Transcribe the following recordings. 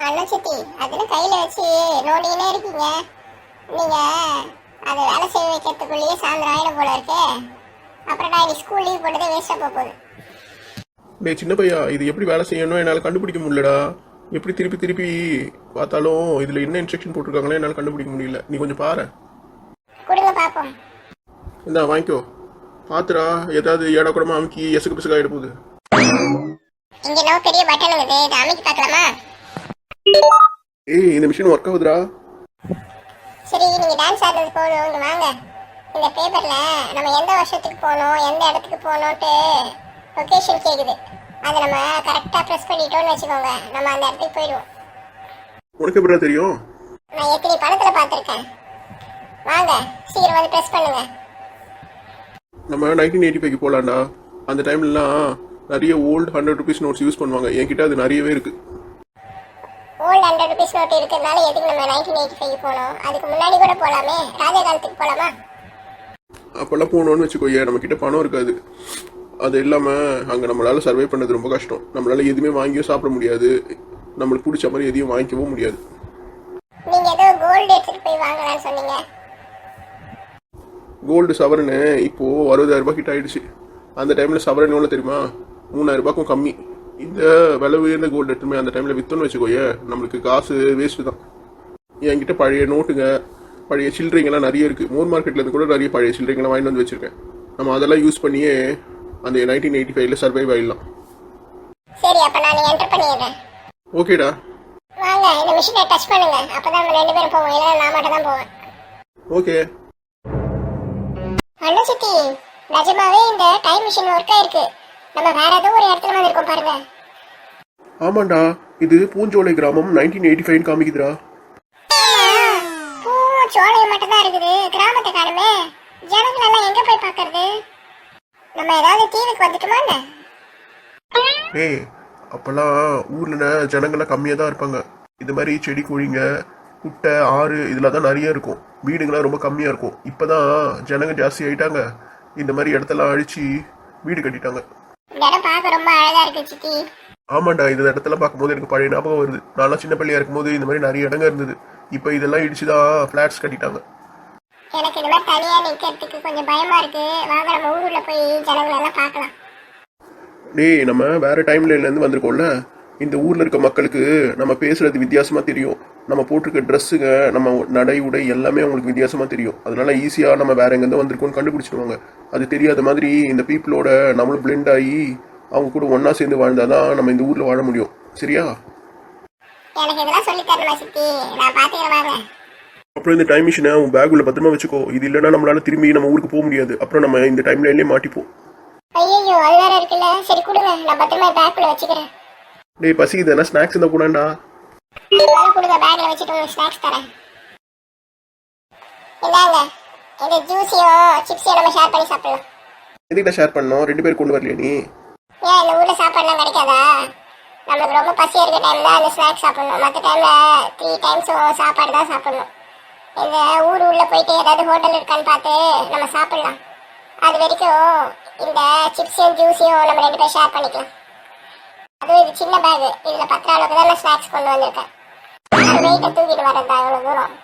அண்ணா சித்தி அதில் கையில் வச்சு நோண்டினே இருக்கீங்க. நீங்கள் அதை வேலை செய்ய வைக்கிறதுக்குள்ளேயே சாயந்தரம் ஆயிடும் போல இருக்கு. அப்புறம் நான் இன்னைக்கு ஸ்கூல் லீவ் போட்டதே வேஸ்ட்டாக போகுது. டே சின்ன பையா, இது எப்படி வேலை செய்யணும் என்னால் கண்டுபிடிக்க முடியலடா. எப்படி திருப்பி திருப்பி பார்த்தாலும் இதில் என்ன இன்ஸ்ட்ரக்ஷன் போட்டிருக்காங்களே என்னால் கண்டுபிடிக்க முடியல. நீ கொஞ்சம் பாரு. கொடுங்க பார்ப்போம். இந்தா வாங்கிக்கோ. பாத்துடா, ஏதாவது ஏடா கூடமா அமுக்கி எசுக்கு பிசுக்கு ஆகிட போகுது. இங்க என்ன பெரிய பட்டன் இருக்குது, இதை அமைக்கி பார்க்கலாமா? ஏய், இந்த மிஷின் ஒர்க் ஆகுதுடா. சரி, நீங்க டான்ஸ் ஆடுறது போதும். இங்க வாங்க. இந்த பேப்பர்ல நம்ம எந்த வருஷத்துக்கு போகணும், எந்த இடத்துக்கு போகணும்ட்டு லொகேஷன் கேக்குது. அதை நம்ம கரெக்டா ப்ரெஸ் பண்ணிட்டோம்னு வச்சுக்கோங்க, நம்ம அந்த இடத்துக்கு போயிடுவோம். உனக்கு எப்படா தெரியும்? நான் எத்தனை படத்துல பார்த்துருக்கேன். வாங்க, சீக்கிரம் வந்து ப்ரெஸ் பண்ணுங்க. நம்ம 1985 போகலாம்டா. அந்த டைம்லலாம் நிறைய ஓல்டு 100 ருபீஸ் நோட்ஸ் யூஸ் பண்ணுவாங்க. என்கிட்ட அது நிறையவே இருக்கு. ஓல்டு 100 ருபீஸ் நோட் இருக்கிறதுனால எதுக்கு நம்ம 1985 போகணும்? அதுக்கு முன்னாடி கூட போகலாமே, ராஜா காலத்துக்கு போகலாமா? அப்போல்லாம் போகணுன்னு வச்சுக்கோயே, நம்ம கிட்ட பணம் இருக்காது. அது இல்லாமல் அங்கே நம்மளால சர்வை பண்ணது ரொம்ப கஷ்டம். நம்மளால எதுவுமே வாங்கியும் சாப்பிட முடியாது, நம்மளுக்கு பிடிச்ச மாதிரி எதையும் வாங்கிக்கவும் முடியாது. நீங்க ஏதோ கோல்டு எடுத்துட்டு போய் வாங்கலாம்னு சொன்னீங்க. கோல்டு சவரனு இப்போ 60,000 ரூபாய் கிட்ட ஆயிடுச்சு. அந்த டைம்ல சவரன் எவ்வளோ தெரியுமா? 3,000 ரூபாய்க்கும் கம்மி. இந்த விலை உயர்ந்த கோல்டு எடுத்துமே அந்த டைம்ல வித்தோன்னு வச்சுக்கோயே, நம்மளுக்கு காசு வேஸ்ட்டு தான். என்கிட்ட பழைய நோட்டுங்க, பழைய சில்லறைங்கெல்லாம் நிறைய இருக்கு. மோர் மார்க்கெட்ல இருந்து கூட நிறைய பழைய சில்லறைங்கெல்லாம் வாங்கிட்டு வந்து வச்சிருக்கேன். நம்ம அதெல்லாம் யூஸ் பண்ணியே அந்த 1985ல சர்வைவ் ஆயிடலாம். சரி, அப்ப நான் என்டர் பண்ணிடுறேன். ஓகேடா, வாங்க, இந்த மிஷினை டச் பண்ணுங்க. அப்பதான் நம்ம ரெண்டு பேரும் போவோம், இல்லைன்னா நான் மட்டும் தான் போவேன். ஓகே. அண்ணா சித்தி, நிஜமாவே இந்த டைம் மிஷின் ஒர்க் ஆயிருக்கு. நம்ம வேற ஏதோ ஒரு இடத்துல வந்திருக்கோம் பாருங்க. ஆமாண்டா, இது பூஞ்சோலை கிராமம் 1985 காமிக்குதுடா. சோலை மட்டும் தான் இருக்குது, கிராமத்தை காணுமே. ஜனங்கள் எல்லாம் எங்க போய் பாக்குறது? நம்ம ஏதாவது தீவுக்கு வந்துட்டோமா? ஏய், அப்போல்லாம் ஊரில் ஜனங்கள்லாம் கம்மியாக தான் இருப்பாங்க. இது மாதிரி செடி கொழிங்க, குட்டை, ஆறு இதெல்லாம் தான் நிறைய இருக்கும். வீடுங்கள்லாம் ரொம்ப கம்மியாக இருக்கும். இப்போ தான் ஜனங்க ஜாஸ்தி ஆகிட்டாங்க. இந்த மாதிரி இடத்தெல்லாம் அழிச்சு வீடு கட்டிட்டாங்க. இந்த இடம் பார்க்க ரொம்ப அழகா இருக்கு சித்தி. ஆமாண்டா, இந்த இடத்தெல்லாம் பார்க்கும்போது எனக்கு பழைய ஞாபகம் வருது. நான்லாம் சின்ன பிள்ளையா இருக்கும்போது இந்த மாதிரி நிறைய இடங்க இருந்தது. இப்போ இதெல்லாம் இடிச்சு தான் ஃப்ளாட்ஸ் கட்டிட்டாங்க. எனக்கு இந்த மாதிரி தனியா நிக்கிறதுக்கு கொஞ்சம் பயமா இருக்கு. வாங்க, நம்ம ஊருக்குள்ள போய் ஜனங்களை எல்லாம் பார்க்கலாம். டேய், நம்ம வேற டைம்லேருந்து வந்திருக்கோம்ல. இந்த ஊரில் இருக்க மக்களுக்கு நம்ம பேசுறது வித்தியாசமாக தெரியும். நம்ம போட்டிருக்க ட்ரெஸ்ஸுங்க, நம்ம நடை உடை எல்லாமே அவங்களுக்கு வித்தியாசமாக தெரியும். அதனால ஈஸியாக நம்ம வேற எங்கேருந்து வந்திருக்கோம்னு கண்டுபிடிச்சிடுவாங்க. அது தெரியாத மாதிரி இந்த பீப்புளோட நம்மளும் பிளெண்ட் ஆகி அவங்க கூட ஒன்றா சேர்ந்து வாழ்ந்தாதான் நம்ம இந்த ஊரில் வாழ முடியும். சரியா? எனக்கு இதெல்லாம் சொல்லி தரணுமா சித்தி? நான் பார்த்துக்கிறேன், வாங்க. அப்புறம் இந்த டைம் மிஷினை உன் பேக்குள்ள பத்திரமா வச்சுக்கோ. இது இல்லைன்னா நம்மளால திரும்பி நம்ம ஊருக்கு போக முடியாது. அப்புறம் நம்ம இந்த டைம் லைன்லேயே மாட்டிப்போம். ஐயோ, அது வேற இருக்குல்ல. சரி கொடுங்க, நான் பத்திரமா பேக்குள்ள வச்சுக்கிறேன். டேய், பசிக்குதுன்னா ஸ்நாக்ஸ் இருந்தால் கூடண்டா. கொடுங்க, பேக்ல வச்சுட்டு உங்களுக்கு ஸ்நாக்ஸ் தரேன். இந்தாங்க, இந்த ஜூஸையும் சிப்ஸையும் நம்ம ஷேர் பண்ணி சாப்பிடலாம். எதுக்கிட்ட ஷேர் பண்ணோம்? 2 பேர் கொண்டு வரலையா நீ? ஏன் இந்த ஊர்ல சாப்பாடுலாம் கிடைக்காதா? நம்மளுக்கு ரொம்ப பசியா இருக்க டைம் தான் அந்த ஸ்நாக்ஸ் சாப்பிடணும். மற்ற டைம்ல 3 டைம்ஸும் சாப்பாடு தான் சாப்பிடணும். இந்த ஊர் உள்ள போயிட்டு ஏதாவது ஹோட்டல் இருக்கான்னு பார்த்து நம்ம சாப்பிடலாம். அது வரைக்கும் இந்த சிப்ஸையும் ஜூஸையும் நம்ம 2 பேர் ஷேர் பண்ணிக்கலாம். அதுவும் இது சின்ன பேக், இதுல 10 அளவுக்கு தான் நான் ஸ்நாக்ஸ் கொண்டு வந்திருக்கேன். வெயிட்டை தூக்கிட்டு வரதா இவ்வளவு தூரம்.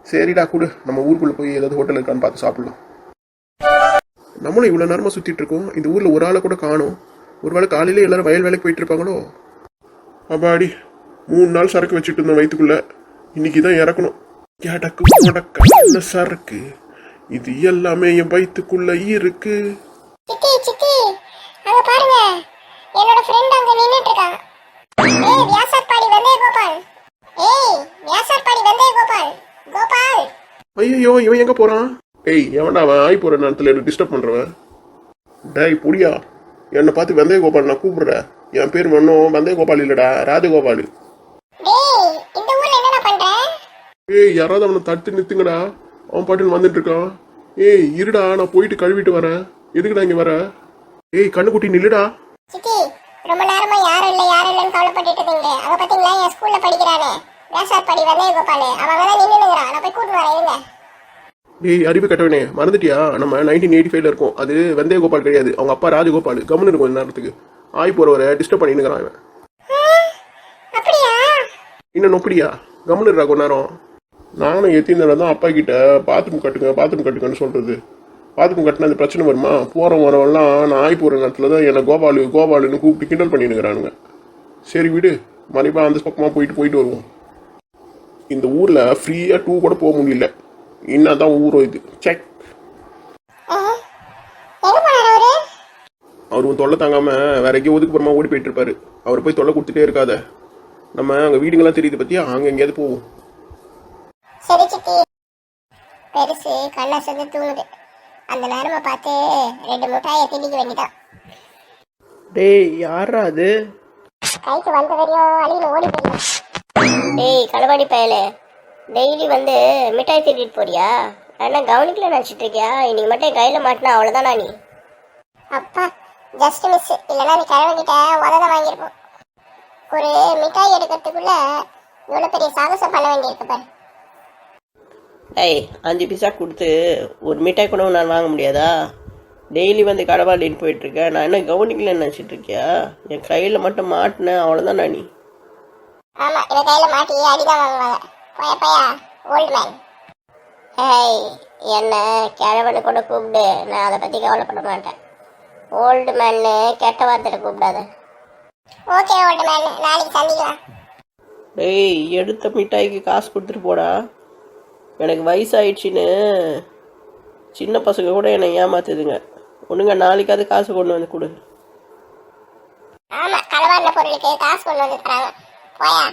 சரிடா, கொடு. நம்ம ஊருக்குள்ள போய் ஏதாவது ஹோட்டல் இருக்கான்னு பார்த்து சாப்பிடலாம். நம்மளும் இவ்வளோ நேரமாக சுற்றிட்டு இருக்கோம். இந்த ஊரில் ஒரு ஆளை கூட காணும். ஒரு வேளை காலையிலே எல்லாரும் வயல் வேலைக்கு போயிட்டு இருப்பாங்களோ? அப்பாடி, 3 நாள் சரக்கு வச்சுட்டு இருந்தோம் வயிற்றுக்குள்ள. இன்னைக்கு தான் இறக்கணும். எடக்கு முடக்க சரக்கு, இது எல்லாமே என் வயிற்றுக்குள்ள இருக்கு. சித்தி சித்தி, அங்க பாருங்க, என்னோட ஃப்ரெண்ட் அங்க நின்னுட்டு இருக்கான். ஏய் வியாசார்பாடி வந்தே கோபால். ஏய் வியாசார்பாடி வந்தே கோபால். கோபால். ஐயோ, இவன் எங்க போறான்? ஏய், எவன்டா அவன்? ஆய் போற நேரத்தில் என்ன டிஸ்டர்ப் பண்றவன்? டேய் புடியா, என்னை பார்த்து வெந்தய கோபால் நான் கூப்பிடுறேன். என் பேர் ஒன்றும் வெந்தய கோபால் இல்லடா, ராஜகோபால். டேய், இந்த ஊர்ல என்னடா பண்ற? ஏய், யாராவது அவனை தடுத்து நிறுத்துங்கடா. அவன் பாட்டுன்னு வந்துட்டு இருக்கான். ஏய் இருடா, நான் போயிட்டு கழுவிட்டு வரேன். எதுக்குடா இங்க வர? ஏய் கண்ணுக்குட்டி நில்லுடா. சித்தி, ரொம்ப நேரமா யாரும் இல்லைன்னு கவலைப்பட்டுட்டு இருந்தீங்க. அங்க பாத்தீங்களா, என் ஸ்கூல்ல படிக்கிறானே வியாசார்பாடி வந்தே கோபால். அவன் தான் நின்னுங்கிறான். நான் போய் கூட்டு வரேன், இருங்க. டேய் அறிவு கட்டவனே, மறந்துட்டியா? நம்ம 1985ல இருக்கோம். அது வெந்தய கோபால் கிடையாது, அவங்க அப்பா ராஜகோபால். கம்முன்னு இருக்கும் இந்த நேரத்துக்கு. ஆய் போறவரை டிஸ்டர்ப் பண்ணினுங்கிறான் இவன். அப்படியா? இன்னும் நொப்படியா கம்முன்னுறா கொஞ்ச நேரம். நானும் எத்தனை தடவை தான் அப்பா கிட்ட பாத்ரூம் கட்டுங்கன்னு சொல்றது. பாத்ரூம் கட்டினா அந்த பிரச்சனை வருமா? போற வரவெல்லாம் நான் ஆய் போற நேரத்துல தான் என்னை கோபாலுன்னு கூப்பிட்டு கிண்டல் பண்ணினுக்கிறானுங்க. சரி விடு, மறுபடியும் அந்த பக்கமாக போயிட்டு வருவோம். இந்த ஊரில் ஃப்ரீயாக டூ கூட போக முடியல. என்னதான் ஊரோ இது. செக். அவரும் தொல்லை தாங்காமல் வேற எங்கேயும் ஒதுக்குப்புறமா ஓடி போயிட்டு இருப்பாரு. அவர் போய் தொல்லை கொடுத்துட்டே இருக்காத. நம்ம அங்கே வீடுங்கெல்லாம் தெரியுது பற்றியா, அங்கே எங்கேயாவது போவோம். சரி சித்தி. பெருசு கண்ணா சேர்ந்து தூங்குது. அந்த நேரமா பார்த்து 2 முட்டாயை திணிக்க வேண்டிதான். டேய் யாரா அது? கைக்கு வந்த வரையும் அழிவு ஓடி போயிடும். டேய் களவாடி பயலே, டெய்லி வந்து மிட்டாய் திருடிட்டு போறியா? என்ன கவனிக்கல நினச்சிட்டு இருக்கியா? இன்னைக்கு மட்டும் கையில் மாட்டினா அவ்வளோதானா நீ? அப்பா ஜஸ்ட் மிஸ். இல்லைன்னா நீ கிளம்பிட்ட உததான் வாங்கியிருப்போம். ஒரு மிட்டாய் எடுக்கிறதுக்குள்ள இவ்வளோ பெரிய சாகசம் பண்ண வேண்டியிருக்கு பாரு. டேய் 5 பைசா கொடுத்து ஒரு மிட்டாய் கூட நான் வாங்க முடியாதா? டெய்லி வந்து கடவாடின்னு போயிட்டுருக்கேன். நான் என்ன கவனிக்கலன்னு நினச்சிட்டு இருக்கியா? என் கையில் மட்டும் மாட்டினேன் அவ்வளோதான் நீ. ஆமா, இவ கையில மாட்டி அடிதான் வாங்குவாங்க. பயா பயா ஓல்டு மேன். ஏய், என்ன கிழவனு கூட கூப்பிடு, நான் அதை பத்தி கவலைப்பட மாட்டேன். ஓல்டு மேன்னு கெட்ட வார்த்தையில கூப்பிடாத. ஓகே ஓல்டு மேன், நாளைக்கு சந்திக்கலாம். டேய் எடுத்த மிட்டாய்க்கு காசு கொடுத்துட்டு போடா. எனக்கு வயசாயிடுச்சின்னு சின்ன பசங்க கூட என்னை ஏமாத்துதுங்க. ஒன்றுங்க நாளைக்காவது காசு கொண்டு வந்து கொடு. ஆமா, களவாடின பொருளுக்கு காசு கொண்டு வந்து தராங்க. போயா.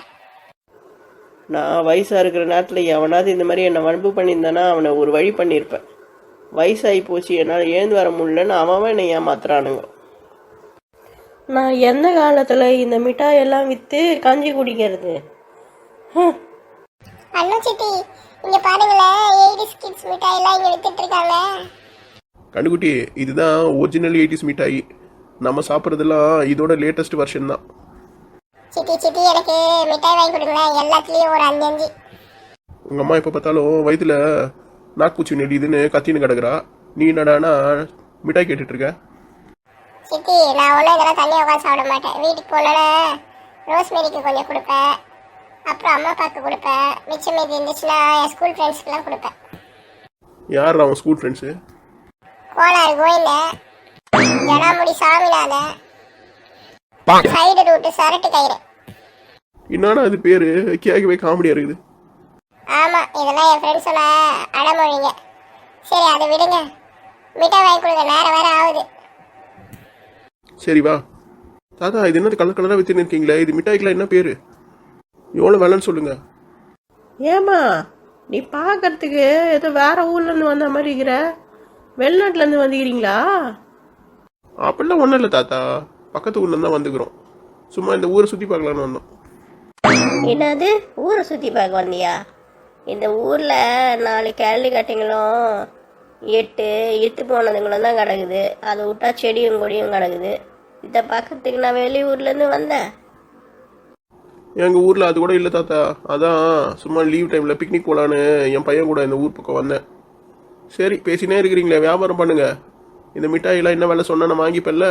நான் வயசாக இருக்கிற நேரத்தில் எவனாவது இந்த மாதிரி என்னை வன்பு பண்ணியிருந்தானா அவனை ஒரு வழி பண்ணியிருப்பேன். வயசாகி போச்சு, என்னால் எழுந்து வர முடியலன்னு அவன் என்னை ஏமாத்துறானுங்க. நான் எந்த காலத்தில் இந்த மிட்டாய் எல்லாம் விற்று கஞ்சி குடிக்கிறது? அண்ணா சித்தி, இங்க பாருங்களேன், 80s கிட்ஸ் மிட்டாய் எல்லாம் இங்க வித்துட்டு இருக்காங்க. கண்டுக்குட்டி, இதுதான் ஒரிஜினல் 80s மிட்டாய். நம்ம சாப்பிட்றதெல்லாம் இதோட லேட்டஸ்ட் வெர்ஷன் தான். சித்தி சித்தி, எனக்கு மிட்டாய் வாங்கி கொடுங்களேன், எல்லாத்துலேயும் ஒரு 5 உங்கள் அம்மா எப்போ பார்த்தாலும் வயிற்றுல நாக்குச்சி நெடிதுன்னு கத்தின்னு கிடக்குறா. நீ என்னடானா மிட்டாய் கேட்டுட்ருக்க? சித்தி, நான் ஒன்றும் இதெல்லாம் தனியாக உட்காந்து சாப்பிட மாட்டேன். வீட்டுக்கு போனோன்னே ரோஸ்மேரிக்கு கொஞ்சம் கொடுப்பேன், அப்புறம் அம்மா அப்பாவுக்கு கொடுப்பேன். மிச்சம் மீதி இருந்துச்சுன்னா என் ஸ்கூல் ஃப்ரெண்ட்ஸ்க்குலாம் கொடுப்பேன். யார் அவன் ஸ்கூல் ஃப்ரெண்ட்ஸு? கோலாறு கோயிந்தன், ஜடாமுடி சாமிநாதன், சைடு ரூட்டு சரட்டு கயிறு. என்னன்னா அது பேர் கேட்கவே காமெடியாக இருக்குது. ஆமாம், இதெல்லாம் என் ஃப்ரெண்ட்ஸோட அடமொழிங்க. சரி, அதை விடுங்க, மிட்டாய் வாங்கி கொடுங்க, நேரம் வேற ஆகுது. சரி வா. தாத்தா, இது என்ன கலர் கலராக வித்துன்னு இருக்கீங்களே, இது மிட்டாய்க்கெலாம் என்ன பேர்? எவ்வளோ விலைன்னு சொல்லுங்க. ஏமா நீ பார்க்கறதுக்கு ஏதோ வேற ஊர்லேருந்து வந்த மாதிரி இருக்கிற. வெளிநாட்டிலேருந்து வந்துக்கிறீங்களா? அப்படிலாம் ஒன்றும் இல்லை தாத்தா, பக்கத்து ஊர்லேருந்து தான் வந்துக்கிறோம். சும்மா இந்த ஊரை சுற்றி பார்க்கலான்னு வந்தோம். என்னது ஊரை சுற்றி பார்க்க வந்தியா? இந்த ஊரில் 4 கேள்வி கட்டிங்களும் 8 இட்டு போனதுங்களும் தான் கிடக்குது. அதை விட்டா செடியும் கொடியும் கிடக்குது. இதை பார்க்கறதுக்கு நான் வெளியூர்லேருந்து வந்தேன். எங்கள் ஊரில் அது கூட இல்லை தாத்தா. அதான் சும்மா லீவ் டைமில் பிக்னிக் போகலான்னு என் பையன் கூட இந்த ஊர் பக்கம் வந்தேன். சரி, பேசினே இருக்கிறீங்களே, வியாபாரம் பண்ணுங்க. இந்த மிட்டாயெல்லாம் என்ன வேலை சொன்னால் நான் வாங்கிப்பேன்ல.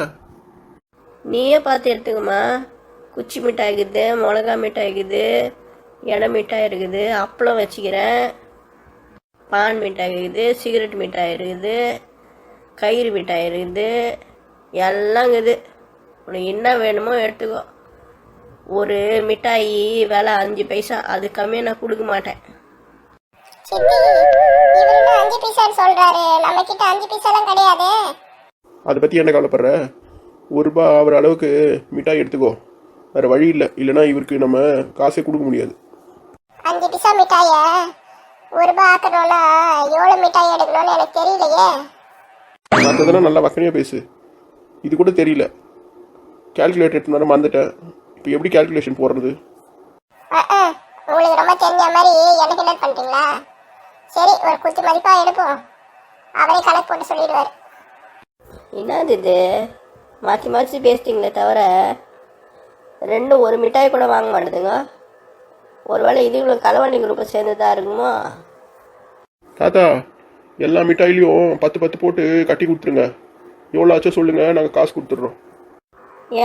நீயே பார்த்து எடுத்துக்கம்மா. குச்சி மிட்டாய் இருக்குது, மிளகா மிட்டாய் இருக்குது, எடை மிட்டாய் இருக்குது, அப்பளம் வச்சுக்கிறேன், பான் மிட்டாய் இருக்குது, சிகரெட் மிட்டாய் இருக்குது, கயிறு மிட்டாய் இருக்குது, எல்லாம் இருக்குது. உனக்கு என்ன வேணுமோ எடுத்துக்கோ. ஒரு மிட்டாய் விலை 5 பைசா, அது கம்மியாக நான் கொடுக்க மாட்டேன். சித்தி, இவரு 5 பைசான்னு சொல்றாரு, நம்ம கிட்ட 5 பைசாலாம் கிடையாது. அதை பற்றி என்ன கவலைப்படுற? ₹1 ஆகிற அளவுக்கு மிட்டாய் எடுத்துக்கோ. வேறு வழி இல்லை, இல்லைனா இவருக்கு நம்ம காசே கொடுக்க முடியாது. 5 பைசா மிட்டாய ₹1 ஆக்கணும்னா எவ்வளோ மிட்டாய் எடுக்கணும்னு எனக்கு தெரியலையே. மற்றதெல்லாம் நல்லா வக்கனையாக பேசு. இது கூட தெரியல. கால்குலேட்டர் எடுத்து மறந்துட்டேன். இப்போ எப்படி கால்குலேஷன் போடுறது? உங்களுக்கு ரொம்ப தெரிஞ்ச மாதிரி எனக்கு என்ன பண்ணுறீங்களா? சரி, ஒரு குத்து மதிப்பாக எடுப்போம், அவரே கணக்கு போட்டு சொல்லிடுவார். என்னது இது மாற்றி மாற்றி பேசிட்டீங்களே தவிர ரெண்டும் ஒரு மிட்டாய் கூட வாங்க மாட்டேதுங்க. ஒருவேளை இதுகளும் களவாணி குரூப்பை சேர்ந்து தான் இருக்குமோ? தாத்தா, எல்லா மிட்டாயிலையும் 10 போட்டு கட்டி கொடுத்துருங்க. எவ்வளோ ஆச்சோ சொல்லுங்கள், நாங்கள் காசு கொடுத்துட்றோம்.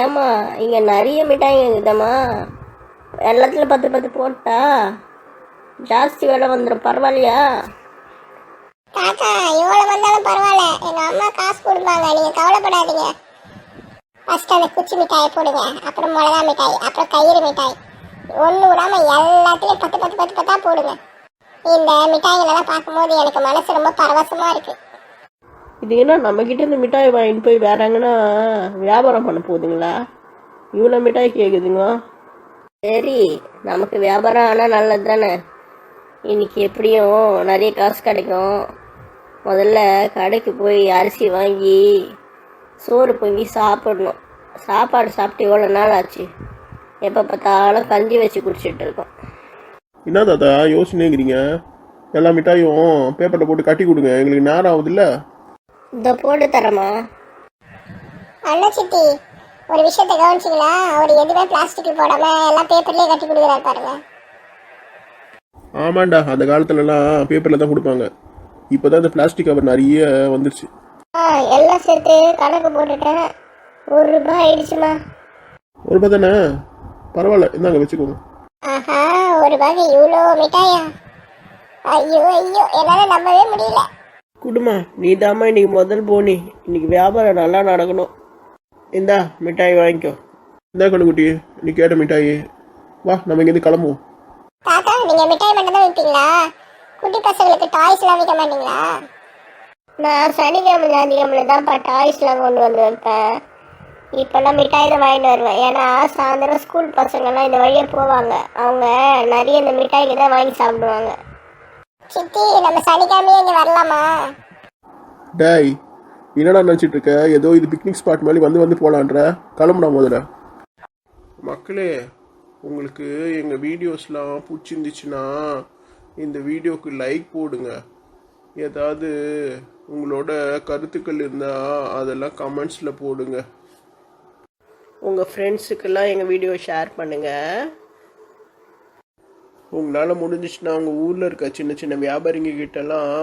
ஏம்மா இங்கே நிறைய மிட்டாய் இருக்குதம்மா. எல்லாத்துலையும் 10 10 போட்டா ஜாஸ்தி விலை வந்துடும், பரவாயில்லையா? தாத்தா எவ்வளோ வந்தாலும் பரவாயில்ல, எங்கள் அம்மா காசு கொடுப்பாங்க, நீங்கள் கவலைப்படாதீங்க. ஃபர்ஸ்ட் அந்த குச்சி மிட்டாயை போடுங்க, அப்புறம் மிளகா மிட்டாய், அப்புறம் கயிறு மிட்டாய், ஒன்று விடாமல் எல்லாத்துலேயும் 10 10 10 10 போடுங்க. இந்த மிட்டாய்களெல்லாம் பார்க்கும்போது எனக்கு மனசு ரொம்ப பரவசமாக இருக்குது. இது என்ன நம்மக்கிட்ட இந்த மிட்டாய் வாங்கிட்டு போய் வேற எங்கன்னா வியாபாரம் பண்ண போகுதுங்களா? இவ்வளோ மிட்டாய் கேட்குதுங்க. சரி, நமக்கு வியாபாரம் ஆனால் நல்லது தானே. இன்னைக்கு எப்படியும் நிறைய காசு கிடைக்கும். முதல்ல கடைக்கு போய் அரிசி வாங்கி சோறு பொங்கி சாப்பிடணும். சாப்பாடு சாப்பிட்டு எவ்வளோ நாள் ஆச்சு? எப்போ பார்த்தாலும் கஞ்சி வச்சு குடிச்சிட்டு இருக்கோம். என்ன தாத்தா யோசனைங்கிறீங்க? எல்லா மிட்டாயும் பேப்பரில் போட்டு கட்டி கொடுங்க, எங்களுக்கு நேரம் ஆகுதுல்ல. இந்த போட்டு தரமா? அண்ணா சித்தி, ஒரு விஷயத்தை கவனிச்சிங்களா? அவர் எதுவுமே பிளாஸ்டிக்கில் போடாமல் எல்லாம் பேப்பர்லேயே கட்டி கொடுக்குறாரு பாருங்க. ஆமாண்டா, அந்த காலத்துலலாம் பேப்பரில் தான் கொடுப்பாங்க. இப்போ தான் இந்த பிளாஸ்டிக் கவர் நிறைய வந்துருச்சு. எல்லாம் சேர்த்து கணக்கு போட்டுட்டேன், ₹1 ஆயிடுச்சுமா. ₹1 தானே? பரவாயில்ல, இந்தாங்க வச்சுக்கோங்க. ஆஹா, ₹1 இவ்வளோ மிட்டாயா? ஐயோ ஐயோ, என்னால் நம்பவே முடியல. குடுமா, நீ தாம்மா இன்னைக்கு முதல் போனி. இன்னைக்கு வியாபாரம் நல்லா நடக்கணும். இந்தா மிட்டாய் வாங்கிக்கோ. இந்தா கண்ணுக்குட்டி, நீ கேட்ட மிட்டாயி. வா, நம்ம இங்கேருந்து கிளம்புவோம். தாத்தா, நீங்க மிட்டாய் மட்டும் தான் விற்பீங்களா? குட்டி பசங்களுக்கு டாய்ஸ்லாம் விற்க மாட்டீங்களா? நான் சனிக்கிழமை ஞாயிற்றுக்கிழமை தான்ப்பா டாய்ஸ்லாம் கொண்டு வந்து வைப்பேன். இப்போல்லாம் மிட்டாய் தான் வாங்கிட்டு வருவேன். ஏன்னா சாயந்தரம் ஸ்கூல் பசங்கள்லாம் இந்த வழியே போவாங்க, அவங்க நிறைய இந்த மிட்டாய்க்கு தான் வாங்கி சாப்பிடுவாங்க. சித்தி, நம்ம சனிக்கிழமையே இங்கே வரலாமா? டேய், என்னடா நினச்சிட்டு இருக்க? ஏதோ இது பிக்னிக் ஸ்பாட் மாதிரி வந்து போகலான்ற. கிளம்புனா முதல்ல. மக்களே, உங்களுக்கு எங்கள் வீடியோஸ்லாம் பிடிச்சிருந்துச்சுன்னா இந்த வீடியோவுக்கு லைக் போடுங்க. ஏதாவது உங்களோட கருத்துக்கள் இருந்தால் அதெல்லாம் கமெண்ட்ஸில் போடுங்க. உங்கள் ஃப்ரெண்ட்ஸுக்கெல்லாம் எங்கள் வீடியோ ஷேர் பண்ணுங்கள். உங்களால் முடிஞ்சிச்சுன்னா உங்கள் ஊரில் இருக்க சின்ன சின்ன வியாபாரிங்க கிட்டலாம்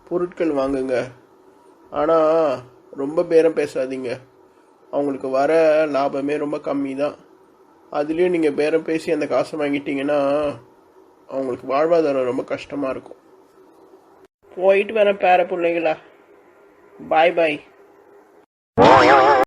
பொருட்கள் வாங்குங்க. ஆனால் ரொம்ப பேரம் பேசாதீங்க, அவங்களுக்கு வர லாபமே ரொம்ப கம்மி தான். அதுலேயும் நீங்கள் பேரம் பேசி அந்த காசை வாங்கிட்டீங்கன்னா அவங்களுக்கு வாழ்வாதாரம் ரொம்ப கஷ்டமாக இருக்கும். போயிட்டு வரேன் பேர பிள்ளைங்களா. பாய் பாய்.